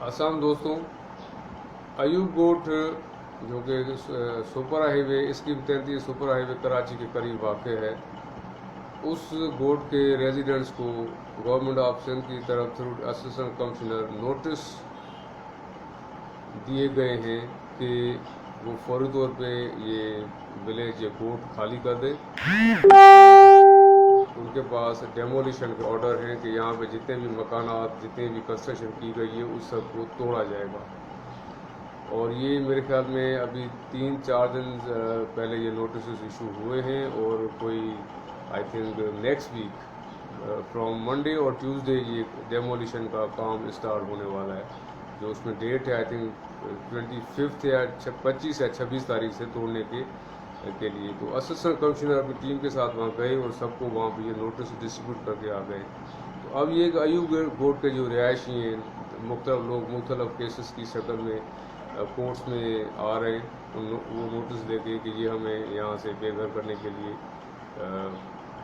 आसाम दोस्तों, अयूब गोट जो कि सुपर हाईवे इसकी 33 सुपर हाईवे कराची के करीब वाक़ है, उस गोट के रेजिडेंट्स को गवर्नमेंट ऑफ सिंध की तरफ थ्रू असिस्टेंट कमिश्नर नोटिस दिए गए हैं कि वो फौरी तौर पे ये विलेज या गोट खाली कर दें। उनके पास डेमोलिशन के ऑर्डर हैं कि यहाँ पे जितने भी मकानात, जितने भी कंस्ट्रक्शन की गई है उस सब को तोड़ा जाएगा। और ये मेरे ख्याल में अभी 3-4 दिन पहले ये नोटिस इशू हुए हैं और कोई I think next week from Monday और ट्यूसडे ये डेमोलिशन का काम स्टार्ट होने वाला है। जो उसमें डेट है आई थिंक 25 या 25 या 26 तारीख से तोड़ने के लिए। तो असिस्टेंट कमिश्नर अपनी टीम के साथ वहाँ गए और सबको वहाँ पर ये नोटिस डिस्ट्रीब्यूट करके आ गए। तो अब ये अयूब गोट के जो रिहायशी हैं, मुख्तलिफ लोग मुख्तलिफ केसेस की शक्ल में कोर्ट्स में आ रहे हैं, वो नोटिस देके कि ये हमें यहाँ से बेघर करने के लिए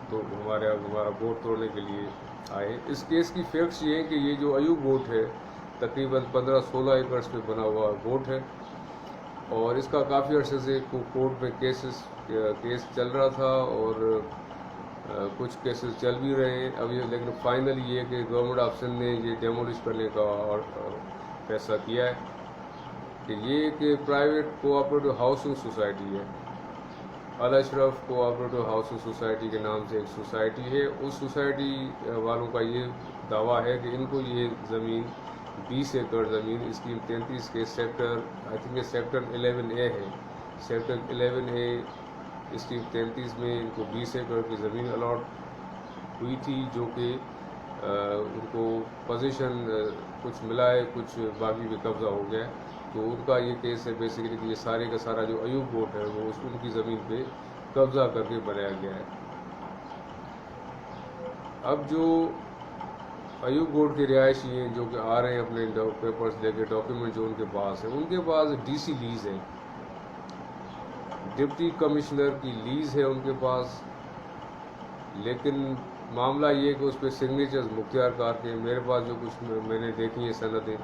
तो हमारा गोट तोड़ने के लिए आए। इस केस की फैक्ट्स ये हैं कि ये जो अयूब गोट है तकरीबन 15-16 एकड़ पे बना हुआ गोट है और इसका काफ़ी अर्से से कोर्ट में केस चल रहा था और कुछ केसेस चल भी रहे हैं अभी। लेकिन फाइनली ये कि गवर्नमेंट ऑफ सिंध ने ये डेमोलिश करने का फैसला किया है कि ये एक प्राइवेट कोऑपरेटिव हाउसिंग सोसाइटी है। अल अशरफ कोऑपरेटिव हाउसिंग सोसाइटी के नाम से एक सोसाइटी है। उस सोसाइटी वालों का ये दावा है कि इनको ये ज़मीन 20 एकड़ ज़मीन इसकी 33 के सेक्टर आई थिंक ये सेक्टर 11A है। सेक्टर 11A इसकी 33 में इनको 20 एकड़ की ज़मीन अलॉट हुई थी, जो कि उनको पोजीशन कुछ मिला है, कुछ बाकी भी कब्ज़ा हो गया है। तो उनका ये केस है बेसिकली कि ये सारे का सारा जो अयूब गोट है वो उनकी ज़मीन पे कब्ज़ा करके बनाया गया है। अब जो अयूब गोट के रिहायशी हैं जो कि आ रहे हैं अपने पेपर्स लेके, डॉक्यूमेंट जो उनके पास है, उनके पास डीसी लीज़ है, डिप्टी कमिश्नर की लीज़ है उनके पास। लेकिन मामला ये है कि उस पर सिग्नेचर्स मुख्तियार कार के, मेरे पास जो कुछ मैंने देखी है सनदें,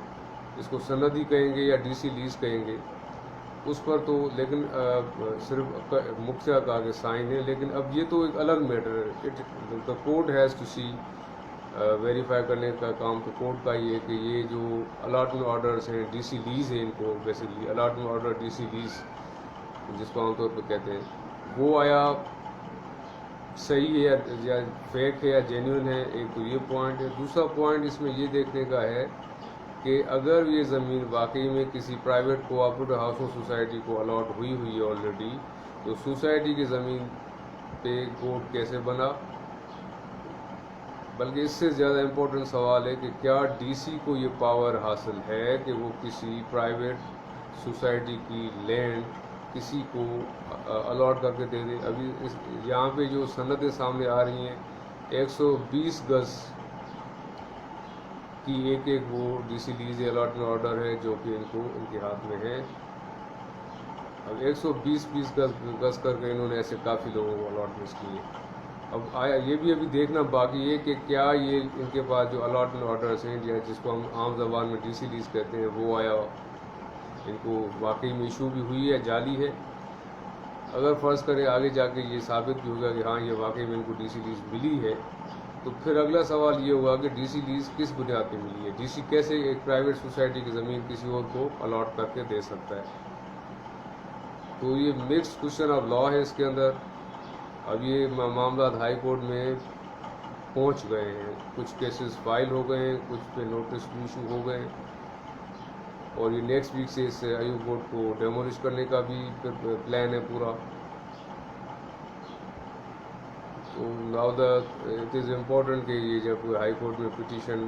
इसको सनदी कहेंगे या डीसी लीज कहेंगे, उस पर तो लेकिन सिर्फ मुख्तियार कार के साइन है। लेकिन अब ये तो एक अलग मैटर है। The court has to see verify करने का काम तो कोर्ट का ही है कि ये जो अलाटमेंट ऑर्डर्स हैं, डीसी लीज है, इनको basically allotment order DC lease जिसको आमतौर पर कहते हैं, वो आया सही है या फेक है या जेन्युइन है। एक तो ये पॉइंट है। दूसरा पॉइंट इसमें ये देखने का है कि अगर ये ज़मीन वाकई में किसी प्राइवेट कोऑपरेटिव हाउसिंग सोसाइटी को अलॉट हुई है ऑलरेडी, तो सोसाइटी की ज़मीन पे गोट कैसे बना। बल्कि इससे ज़्यादा इम्पोर्टेंट सवाल है कि क्या डीसी को ये पावर हासिल है कि वो किसी प्राइवेट सोसाइटी की लैंड किसी को अलॉट करके दे दे। अभी यहाँ पे जो सनदें सामने आ रही हैं, 120 गज की एक वो डीसी लीज अलॉटमेंट ऑर्डर है जो कि इनके हाथ में है। अब 120 गज करके इन्होंने ऐसे काफ़ी लोगों को अलॉटमेंट्स किए। अब आया ये भी अभी देखना बाकी है कि क्या ये इनके पास जो अलॉटमेंट ऑर्डर्स हैं या जिसको हम आम जबान में डीसी लीज कहते हैं वो आया, इनको वाकई में इशू भी हुई है, जाली है। अगर फ़र्ज़ करें आगे जाके ये साबित भी होगा कि हाँ ये वाकई में इनको डीसी लीज मिली है, तो फिर अगला सवाल ये होगा कि डीसी लीज किस बुनियाद पे मिली है। डीसी कैसे एक प्राइवेट सोसाइटी की ज़मीन किसी और को अलॉट करके दे सकता है। तो ये मिक्स्ड क्वेश्चन ऑफ लॉ है इसके अंदर। अब ये मामला हाई कोर्ट में पहुंच गए हैं, कुछ केसेस फाइल हो गए हैं, कुछ पे नोटिस भी इशू हो गए हैं और ये नेक्स्ट वीक से इस अयूब गोट को डेमोलिश करने का भी प्लान है पूरा। तो नाउ इट इज़ इम्पोर्टेंट कि ये जब हाई कोर्ट में पिटीशन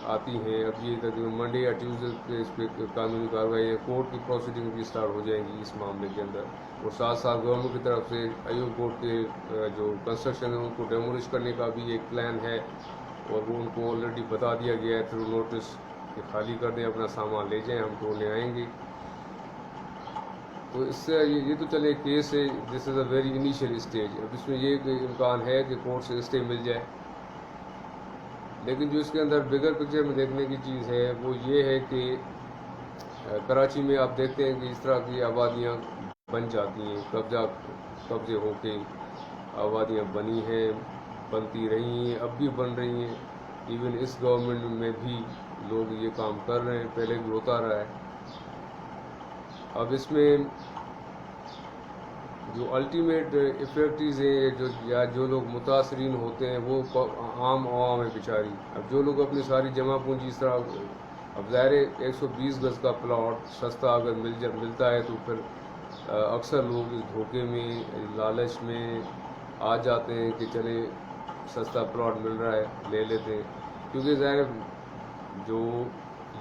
आती हैं, अब ये तकरीबन मंडे या ट्यूसडे पे इस पर कानूनी कार्रवाई है, कोर्ट की प्रोसीडिंग भी स्टार्ट हो जाएंगी इस मामले के अंदर। और साथ साथ गवर्नमेंट की तरफ से अयूब गोट के जो कंस्ट्रक्शन है उनको डेमोलिश करने का भी एक प्लान है और वो उनको ऑलरेडी बता दिया गया है थ्रू नोटिस कि खाली कर दें, अपना सामान ले जाएँ, हम तोड़ने आएंगे। तो इससे ये तो चले केस है, this is a very initial stage. अब इसमें ये इम्कान है कि कोर्ट से स्टे मिल जाए, لیکن جو اس کے اندر بگر پکچر میں دیکھنے کی چیز ہے وہ یہ ہے کہ کراچی میں آپ دیکھتے ہیں کہ اس طرح کی آبادیاں بن جاتی ہیں، قبضے ہو کے آبادیاں بنی ہیں، بنتی رہی ہیں، اب بھی بن رہی ہیں۔ ایون اس گورنمنٹ میں بھی لوگ یہ کام کر رہے ہیں، پہلے بھی ہوتا رہا ہے۔ اب اس میں جو الٹیمیٹ افیکٹز ہیں جو لوگ متاثرین ہوتے ہیں وہ عام عوام ہے بیچاری۔ اب جو لوگ اپنی ساری جمع پونجی اس طرح، اب ظاہر 120 گز کا پلاٹ سستا اگر ملتا ہے تو پھر اکثر لوگ اس دھوکے میں، لالچ میں آ جاتے ہیں کہ چلے سستا پلاٹ مل رہا ہے لے لیتے ہیں، کیونکہ ظاہر جو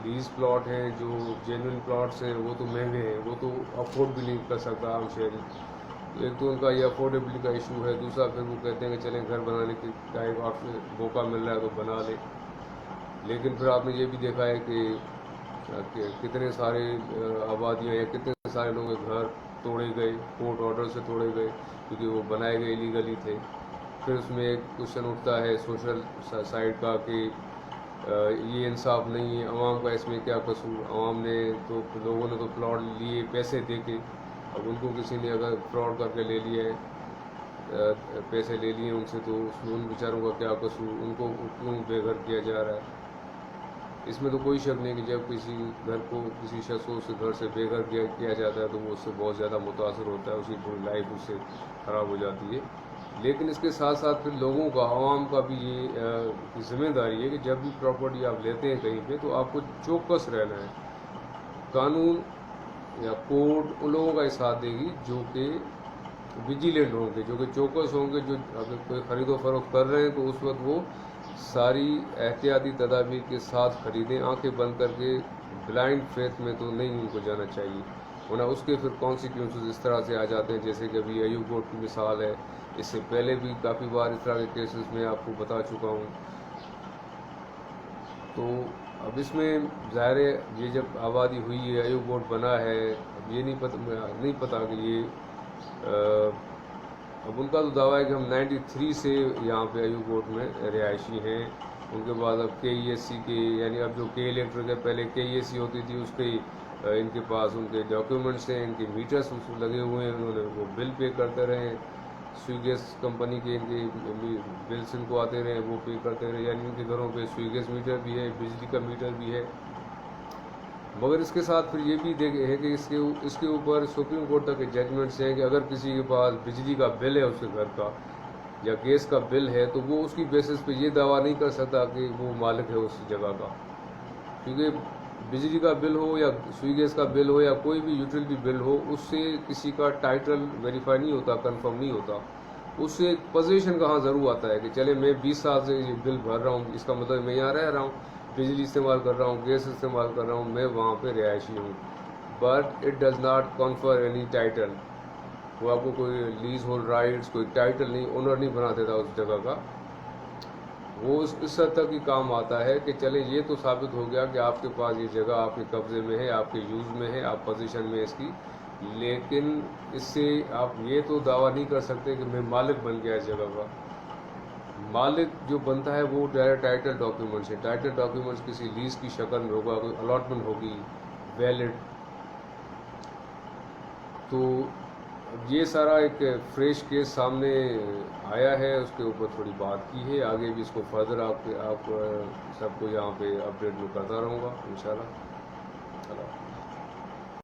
لیز پلاٹ ہیں، جو جینوئن پلاٹس ہیں وہ تو مہنگے ہیں، وہ تو افورڈ بھی نہیں کر سکتا عام شہری۔ ایک تو ان کا یہ افورڈیبلٹی کا ایشو ہے، دوسرا پھر وہ کہتے ہیں کہ چلیں گھر بنانے کا ایک موقع مل رہا ہے تو بنا لیں۔ لیکن پھر آپ نے یہ بھی دیکھا ہے کہ کتنے سارے آبادیاں یا کتنے سارے لوگوں کے گھر توڑے گئے، کورٹ آرڈر سے توڑے گئے کیونکہ وہ بنائے گئے ایلیگلی تھے۔ پھر اس میں ایک کوشچن اٹھتا ہے سوشل سائڈ کا کہ یہ انصاف نہیں ہے، عوام کا اس میں کیا قصور؟ عوام نے تو، لوگوں نے تو پلاٹ لیے پیسے دے کے، اب ان کو کسی نے اگر فراڈ کر کے لے لیا ہے، پیسے لے لیے ان سے، تو اس میں ان بیچاروں کا کیا قصور؟ ان کو کیوں بے گھر کیا جا رہا ہے؟ اس میں تو کوئی شک نہیں کہ جب کسی گھر کو کسی شخص کو اس گھر سے بے گھر کیا جاتا ہے تو وہ اس سے بہت زیادہ متاثر ہوتا ہے، اس کی پوری لائف اس سے خراب ہو جاتی ہے۔ لیکن اس کے ساتھ ساتھ پھر لوگوں کا، عوام کا بھی یہ ذمہ داری ہے کہ جب بھی پراپرٹی آپ لیتے ہیں کہیں پہ تو آپ کو چوکس رہنا ہے۔ قانون یا کورٹ ان لوگوں کا ساتھ دے گی جو کہ ویجیلنٹ ہوں گے، جو کہ چوکس ہوں گے، جو اگر کوئی خرید و فروخت کر رہے ہیں تو اس وقت وہ ساری احتیاطی تدابیر کے ساتھ خریدیں، آنکھیں بند کر کے۔ بلائنڈ فیتھ میں تو نہیں ان کو جانا چاہیے، ورنہ اس کے پھر کانسیکوینسز اس طرح سے آ جاتے ہیں، جیسے کہ ابھی ایوب گوٹ کی مثال ہے، اس سے پہلے بھی کافی بار اس طرح کے کیسز میں آپ کو بتا چکا ہوں۔ تو اب اس میں ظاہر ہے یہ جب آبادی ہوئی ہے، ایوب گوٹ بنا ہے، اب یہ نہیں پتا کہ یہ اب ان کا تو دعویٰ ہے کہ ہم 93 سے یہاں پہ ایوب گوٹ میں رہائشی ہیں۔ ان کے بعد اب کے ای ایس سی کے، یعنی اب جو کے الیکٹرک ہے، پہلے کے ای ایس سی ہوتی تھی، اس کے ان کے پاس ان کے ڈاکیومنٹس ہیں، ان کے میٹرس لگے ہوئے ہیں، انہوں نے وہ بل پے کرتے رہے ہیں، سوئی گیس کمپنی کے ان کے بلس ان کو آتے رہے، وہ پے کرتے رہے، یعنی ان کے گھروں پہ سوئی گیس میٹر بھی ہے، بجلی کا میٹر بھی ہے۔ مگر اس کے ساتھ پھر یہ بھی ہے کہ اس کے اوپر سپریم کورٹ تک کے ججمنٹس ہیں کہ اگر کسی کے پاس بجلی کا بل ہے اس کے گھر کا یا گیس کا بل ہے تو وہ اس کی بیسس پہ یہ دعویٰ نہیں کر سکتا کہ وہ مالک ہے اس جگہ کا، کیونکہ بجلی کا بل ہو یا سوئی گیس کا بل ہو یا کوئی بھی یوٹیلٹی بل ہو، اس سے کسی کا ٹائٹل ویریفائی نہیں ہوتا، کنفرم نہیں ہوتا۔ اس سے ایک پوزیشن کہاں ضرور آتا ہے کہ چلے میں 20 سال سے یہ بل بھر رہا ہوں، اس کا مطلب میں یہاں رہ رہا ہوں، بجلی استعمال کر رہا ہوں، گیس استعمال کر رہا ہوں، میں وہاں پہ رہائشی ہوں۔ But it does not confer any title, وہ آپ کو کوئی لیز ہولڈ رائٹس، کوئی ٹائٹل نہیں، اونر نہیں بنا دیتا اس جگہ کا۔ وہ اس حد تک ہی کام آتا ہے کہ چلے یہ تو ثابت ہو گیا کہ آپ کے پاس یہ جگہ آپ کے قبضے میں ہے، آپ کے یوز میں ہے، آپ پوزیشن میں اس کی، لیکن اس سے آپ یہ تو دعویٰ نہیں کر سکتے کہ میں مالک بن گیا اس جگہ کا۔ مالک جو بنتا ہے وہ ڈائریکٹ ٹائٹل ڈاکیومنٹس ہے، ٹائٹل ڈاکیومنٹس کسی لیز کی شکل میں ہوگا، کوئی الاٹمنٹ ہوگی ویلڈ۔ تو یہ سارا ایک فریش کیس سامنے آیا ہے، اس کے اوپر تھوڑی بات کی ہے، آگے بھی اس کو فردر آپ سب کو یہاں پہ اپڈیٹ میں کرتا رہوں گا انشاءاللہ۔